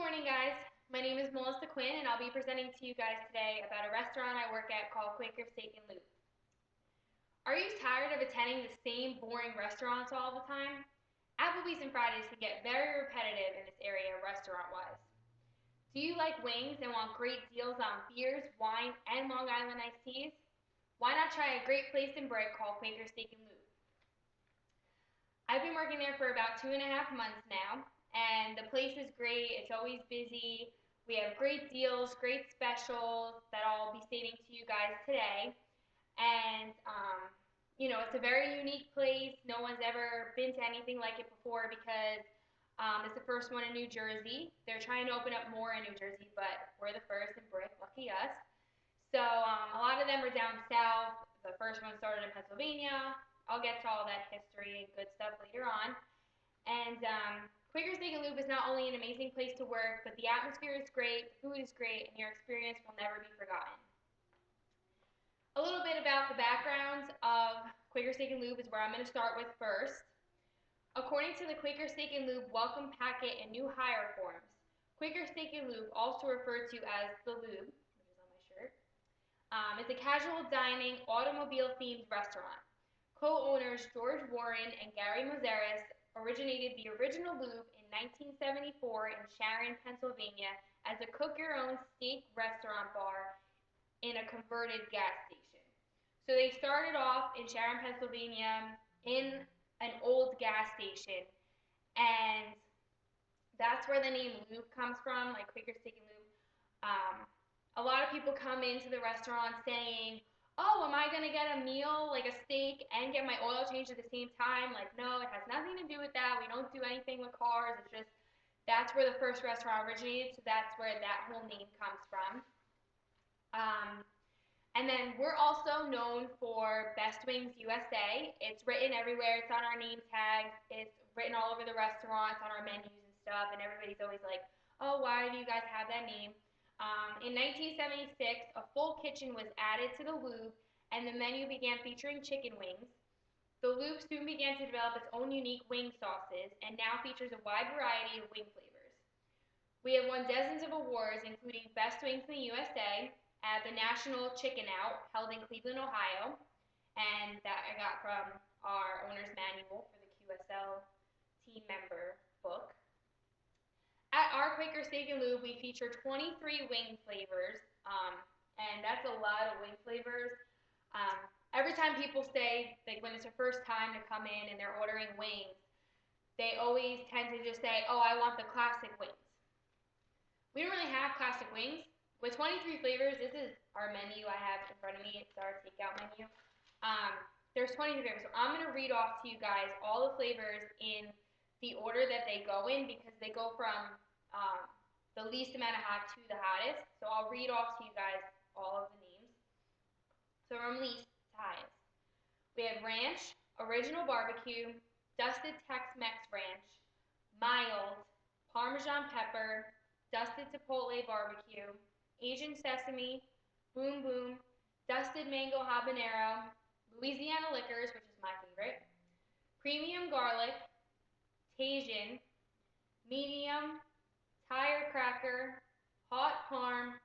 morning, guys. My name is Melissa Quinn, and I'll be presenting to you guys today about a restaurant I work at called Quaker Steak and Lube. Are you tired of attending the same boring restaurants all the time? Applebee's and Fridays can get very repetitive in this area restaurant-wise. Do you like wings and want great deals on beers, wine, and Long Island iced teas? Why not try a great place in Brick called Quaker Steak and Lube? I've been working there for about 2.5 months now, and the place is great. It's always busy. We have great deals, great specials that I'll be stating to you guys today. And, it's a very unique place. No one's ever been to anything like it before because it's the first one in New Jersey. They're trying to open up more in New Jersey, but we're the first in Brick, lucky us. So a lot of them are down south. The first one started in Pennsylvania. I'll get to all that history and good stuff later on. And Quaker Steak and Lube is not only an amazing place to work, but the atmosphere is great, the food is great, and your experience will never be forgotten. A little bit about the backgrounds of Quaker Steak and Lube is where I'm going to start with first. According to the Quaker Steak and Lube welcome packet and new hire forms, Quaker Steak and Lube, also referred to as the Lube, which is on my shirt, is a casual dining, automobile-themed restaurant. Co-owners George Warren and Gary Mazaris originated the original Lube in 1974 in Sharon, Pennsylvania as a cook-your-own steak restaurant bar in a converted gas station. So they started off in Sharon, Pennsylvania in an old gas station, and that's where the name Lube comes from, like Quaker Steak and Lube. A lot of people come into the restaurant saying, oh, am I going to get a meal, like a steak, and get my oil changed at the same time? Like, no, it has nothing to do with that. We don't do anything with cars. It's just, that's where the first restaurant originated, so that's where that whole name comes from. And then we're also known for Best Wings USA. It's written everywhere. It's on our name tags. It's written all over the restaurants, on our menus and stuff, and everybody's always like, oh, why do you guys have that name? In 1976, a full kitchen was added to the Lube, and the menu began featuring chicken wings. The Lube soon began to develop its own unique wing sauces, and now features a wide variety of wing flavors. We have won dozens of awards, including Best Wings in the USA, at the National Chicken Out, held in Cleveland, Ohio, and that I got from our owner's manual for the QSL team member book. At our Quaker Steak and Lube, we feature 23 wing flavors, and that's a lot of wing flavors. Every time people say, like when it's their first time to come in and they're ordering wings, they always tend to just say, oh, I want the classic wings. We don't really have classic wings. With 23 flavors, this is our menu I have in front of me. It's our takeout menu. There's 23 flavors, so I'm going to read off to you guys all the flavors in the order that they go in because they go from the least amount of hot to the hottest. So I'll read off to you guys all of the names. So from least to highest. We have ranch, original barbecue, dusted Tex-Mex ranch, mild, Parmesan pepper, dusted chipotle barbecue, Asian sesame, boom boom, dusted mango habanero, Louisiana liquors, which is my favorite, premium garlic, Cajun, medium, tire cracker, hot parm,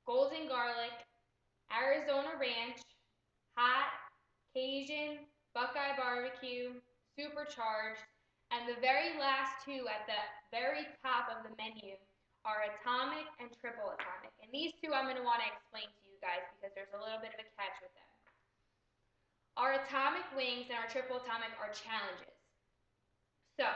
golden garlic, Arizona ranch, hot, Cajun, Buckeye barbecue, supercharged, and the very last two at the very top of the menu are atomic and triple atomic. And these two I'm going to want to explain to you guys because there's a little bit of a catch with them. Our atomic wings and our triple atomic are challenges. So,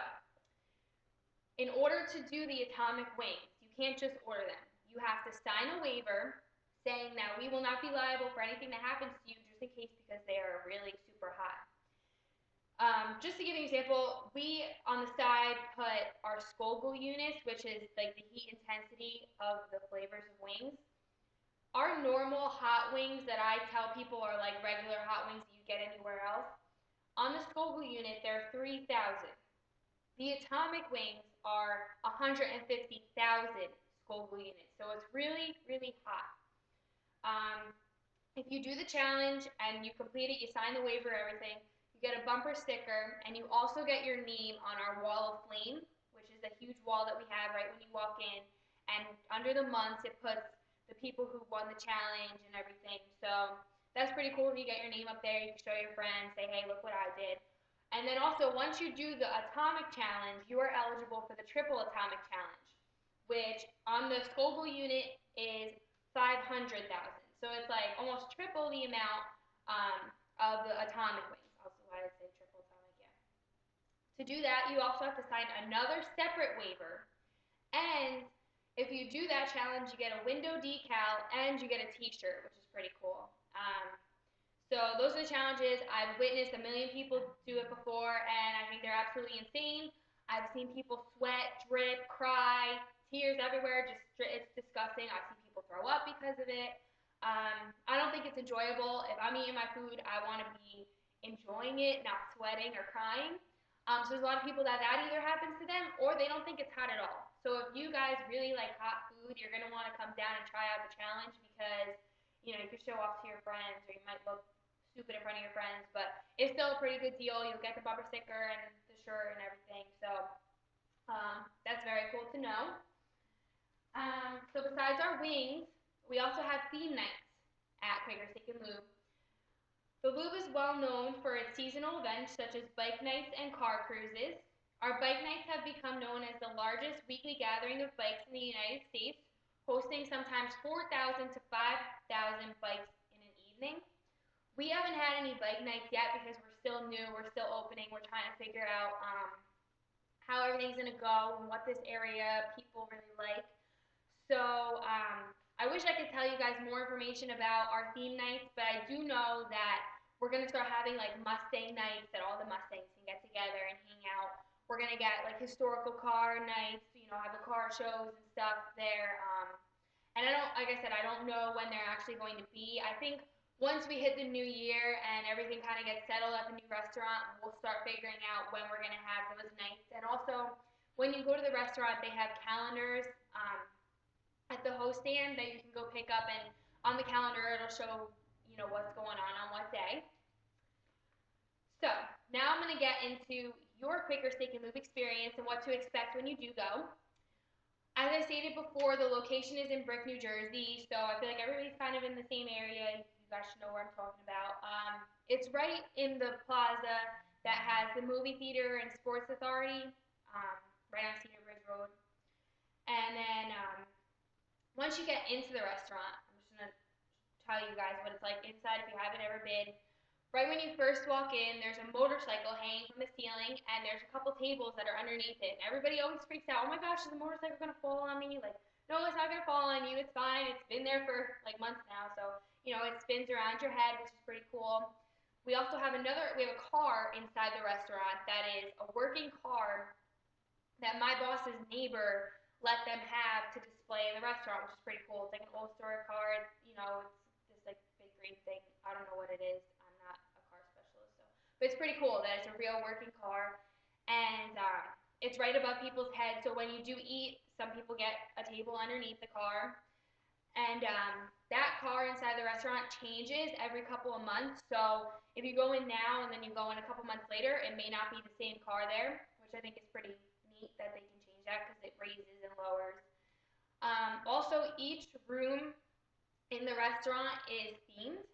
in order to do the atomic wings, you can't just order them. You have to sign a waiver saying that we will not be liable for anything that happens to you just in case because they are really super hot. Just to give you an example, we on the side put our Scoville units, which is like the heat intensity of the flavors of wings. Our normal hot wings that I tell people are like regular hot wings that you get anywhere else, on the Scoville unit, they're 3,000. The atomic wings are 150,000 Scoville units, so it's really, really hot. If you do the challenge and you complete it, you sign the waiver, everything, you get a bumper sticker, and you also get your name on our wall of flame, which is a huge wall that we have right when you walk in. and under the months it puts the people who won the challenge and everything. So that's pretty cool when you get your name up there. You can show your friends, say, hey, look what I did. And then also, once you do the atomic challenge, you are eligible for the triple atomic challenge, which on the Scoville unit is 500,000. So it's like almost triple the amount of the atomic wings. Also, why did I say triple atomic? Yeah. To do that, you also have to sign another separate waiver. And if you do that challenge, you get a window decal and you get a t-shirt, which is pretty cool. So those are the challenges. I've witnessed a million people do it before, and I think they're absolutely insane. I've seen people sweat, drip, cry, tears everywhere. It's disgusting. I've seen people throw up because of it. I don't think it's enjoyable. If I'm eating my food, I want to be enjoying it, not sweating or crying. So there's a lot of people that either happens to them or they don't think it's hot at all. So if you guys really like hot food, you're gonna want to come down and try out the challenge because you can show off to your friends, or you might look stupid in front of your friends, but it's still a pretty good deal. You'll get the bumper sticker and the shirt and everything. So that's very cool to know. So besides our wings, we also have theme nights at Quaker Steak and Lube. The Lube is well known for its seasonal events such as bike nights and car cruises. Our bike nights have become known as the largest weekly gathering of bikes in the United States, hosting sometimes 4,000 to 5,000 bikes in an evening. We haven't had any bike nights yet because we're still new, we're still opening, we're trying to figure out how everything's going to go and what this area people really like. So I wish I could tell you guys more information about our theme nights, but I do know that we're going to start having like Mustang nights that all the Mustangs can get together and hang out. We're going to get like historical car nights, have the car shows and stuff there. And like I said, I don't know when they're actually going to be. I think once we hit the new year and everything kind of gets settled at the new restaurant, we'll start figuring out when we're going to have those nights. And also, when you go to the restaurant, they have calendars at the host stand that you can go pick up, and on the calendar it'll show what's going on what day. So now I'm going to get into your Quaker Steak and Lube experience and what to expect when you do go. As I stated before, the location is in Brick, New Jersey, so I feel like everybody's kind of in the same area. You guys should know where I'm talking about. It's right in the plaza that has the movie theater and sports authority, right on Cedar Bridge Road. And then once you get into the restaurant, I'm just going to tell you guys what it's like inside if you haven't ever been. Right when you first walk in, there's a motorcycle hanging from the ceiling, and there's a couple tables that are underneath it. And everybody always freaks out, oh my gosh, is the motorcycle going to fall on me? Like, no, it's not going to fall on you. It's fine. It's been there for like months now. So, it spins around your head, which is pretty cool. We also have we have a car inside the restaurant that is a working car that my boss's neighbor let them have to display in the restaurant, which is pretty cool. It's like an old story car. It's this like big green thing. I don't know what it is. I'm not a car specialist, but it's pretty cool that it's a real working car, and it's right above people's heads. So when you do eat, some people get a table underneath the car, and that car inside the restaurant changes every couple of months. So if you go in now and then you go in a couple months later, it may not be the same car there, which I think is pretty neat that they can change that because it raises and lowers. Also, each room in the restaurant is themed.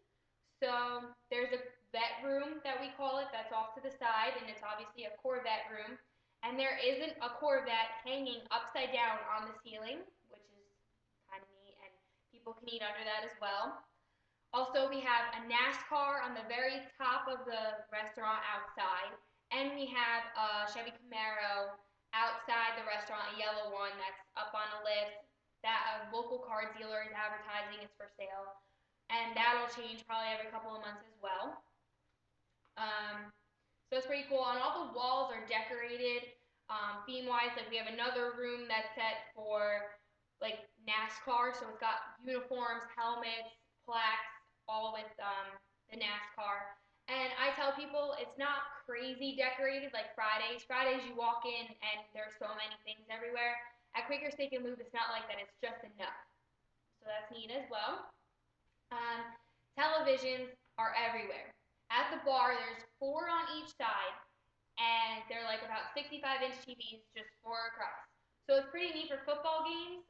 So there's a vet room that we call it that's off to the side, and it's obviously a Corvette room. And there isn't a Corvette hanging upside down on the ceiling, which is kind of neat, and people can eat under that as well. Also, we have a NASCAR on the very top of the restaurant outside, and we have a Chevy Camaro outside the restaurant, a yellow one that's up on a lift that a local car dealer is advertising it's for sale, and that'll change probably every couple of months as well. So it's pretty cool. And all the walls are decorated theme-wise. Like we have another room that's set for like NASCAR, so it's got uniforms, helmets, plaques, all with the NASCAR. And I tell people it's not crazy decorated like Fridays. Fridays you walk in and there's so many things everywhere. At Quaker Steak and Lube, it's not like that. It's just enough. So that's neat as well. Televisions are everywhere. At the bar, there's 4 on each side, and they're like about 65-inch TVs, just 4 across. So it's pretty neat for football games.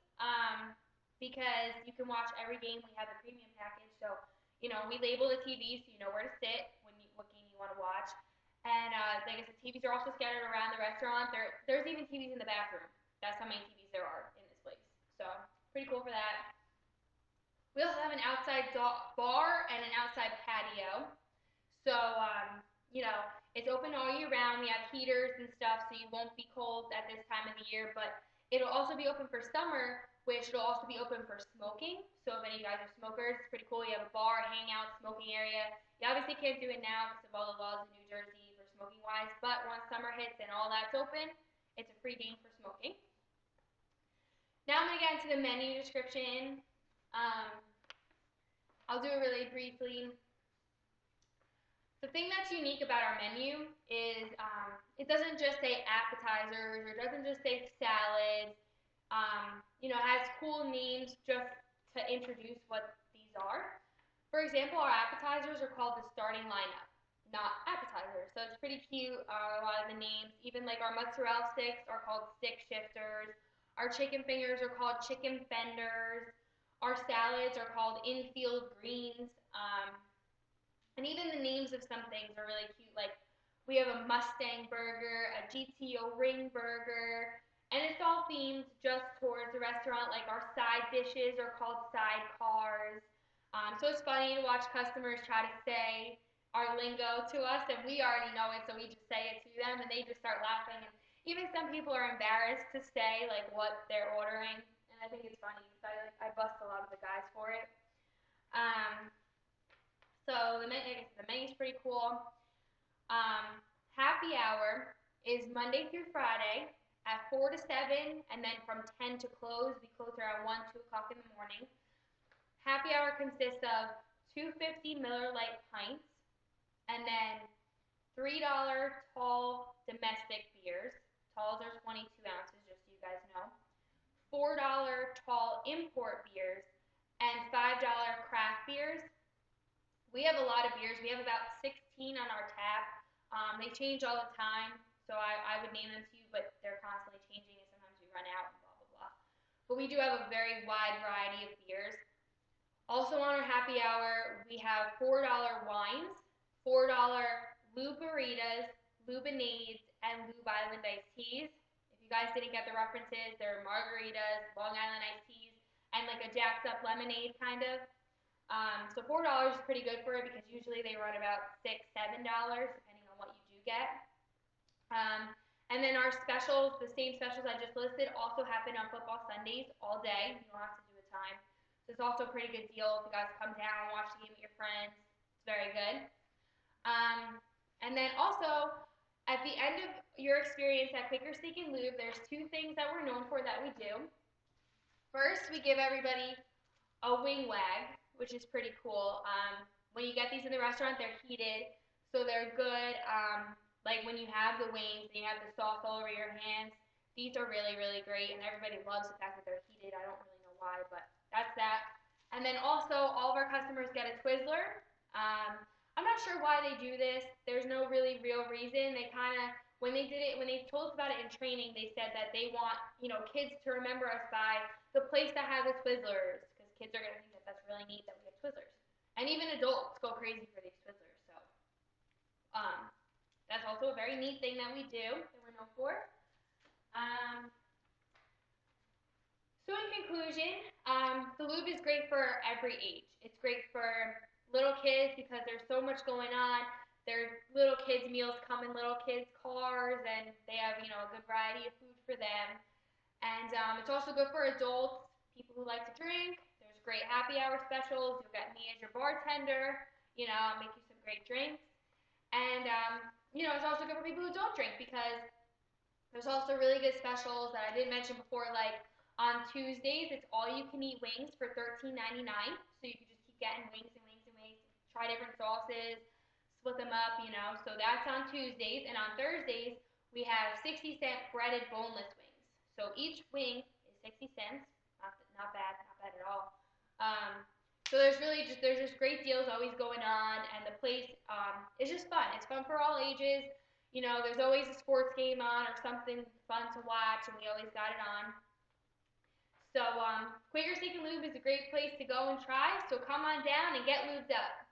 because you can watch every game. We have a premium package, so we label the TV so you know where to sit when what game you want to watch. And like I said, TVs are also scattered around the restaurant. There's even TVs in the bathroom. That's how many TVs there are in this place. So pretty cool for that. We also have an outside bar and an outside patio. So, it's open all year round. We have heaters and stuff, so you won't be cold at this time of the year. But it'll also be open for summer, which it'll also be open for smoking. So if any of you guys are smokers, it's pretty cool. You have a bar, hangout, smoking area. You obviously can't do it now because of all the laws in New Jersey for smoking wise. But once summer hits and all that's open, it's a free game for smoking. Now I'm going to get into the menu description. I'll do it really briefly. The thing that's unique about our menu is it doesn't just say appetizers or it doesn't just say salads. It has cool names just to introduce what these are. For example, our appetizers are called the starting lineup, not appetizers. So it's pretty cute, a lot of the names. Even like our mozzarella sticks are called stick shifters. Our chicken fingers are called chicken fenders. Our salads are called infield greens. And even the names of some things are really cute. Like we have a Mustang burger, a GTO ring burger, and it's all themed just towards the restaurant. Like our side dishes are called sidecars. So it's funny to watch customers try to say our lingo to us, and we already know it, so we just say it to them, and they just start laughing. And even some people are embarrassed to say like what they're ordering, and I think it's funny because I bust a lot of the guys for it. Um, so the menu's pretty cool. Happy hour is Monday through Friday at 4 to 7, and then from 10 to close. We close around 1, 2 o'clock in the morning. Happy hour consists of 250 Miller Lite pints, and then $3 tall domestic beers. Talls are 22 ounces, just so you guys know. $4 tall import beers, and $5 craft beers. We have a lot of beers. We have about 16 on our tap. They change all the time, so I would name them to you, but they're constantly changing, and sometimes we run out and blah, blah, blah. But we do have a very wide variety of beers. Also on our happy hour, we have $4 wines, $4 luberitas, lubinades, and Lube Island iced teas. If you guys didn't get the references, they're margaritas, Long Island iced teas, and like a jacked up lemonade kind of. So $4 is pretty good for it because usually they run about $6, $7 depending on what you do get. And then our specials, the same specials I just listed, also happen on football Sundays all day. You don't have to do a time. So it's also a pretty good deal if you guys come down and watch the game with your friends. It's very good. And then also, at the end of your experience at Quaker Steak and Lube, there's 2 things that we're known for that we do. First, we give everybody a wing wag, which is pretty cool. When you get these in the restaurant, they're heated, so they're good. Like when you have the wings and you have the sauce all over your hands, these are really, really great, and everybody loves the fact that they're heated. I don't really know why, but that's that. And then also, all of our customers get a Twizzler. I'm not sure why they do this. There's no really real reason. They kind of, when they told us about it in training, they said that they want, kids to remember us by the place that has the Twizzlers, because kids are going to think that that's really neat that we have Twizzlers. And even adults go crazy for these Twizzlers. So that's also a very neat thing that we do, that we're known for. So in conclusion, the Lube is great for every age. It's great for little kids because there's so much going on. Their little kids' meals come in little kids' cars, and they have, a good variety of food for them. And it's also good for adults, people who like to drink. There's great happy hour specials. You'll get me as your bartender. I'll make you some great drinks. And, it's also good for people who don't drink because there's also really good specials that I didn't mention before, like on Tuesdays, it's all you can eat wings for $13.99. So you can just keep getting wings and wings and wings, try different sauces, split them up, So that's on Tuesdays. And on Thursdays, we have 60-cent breaded boneless wings. So each wing is 60 cents. Not bad at all. So there's just great deals always going on, and the place is just fun. It's fun for all ages. There's always a sports game on or something fun to watch, and we always got it on. So Quaker Steak and Lube is a great place to go and try. So come on down and get lubed up.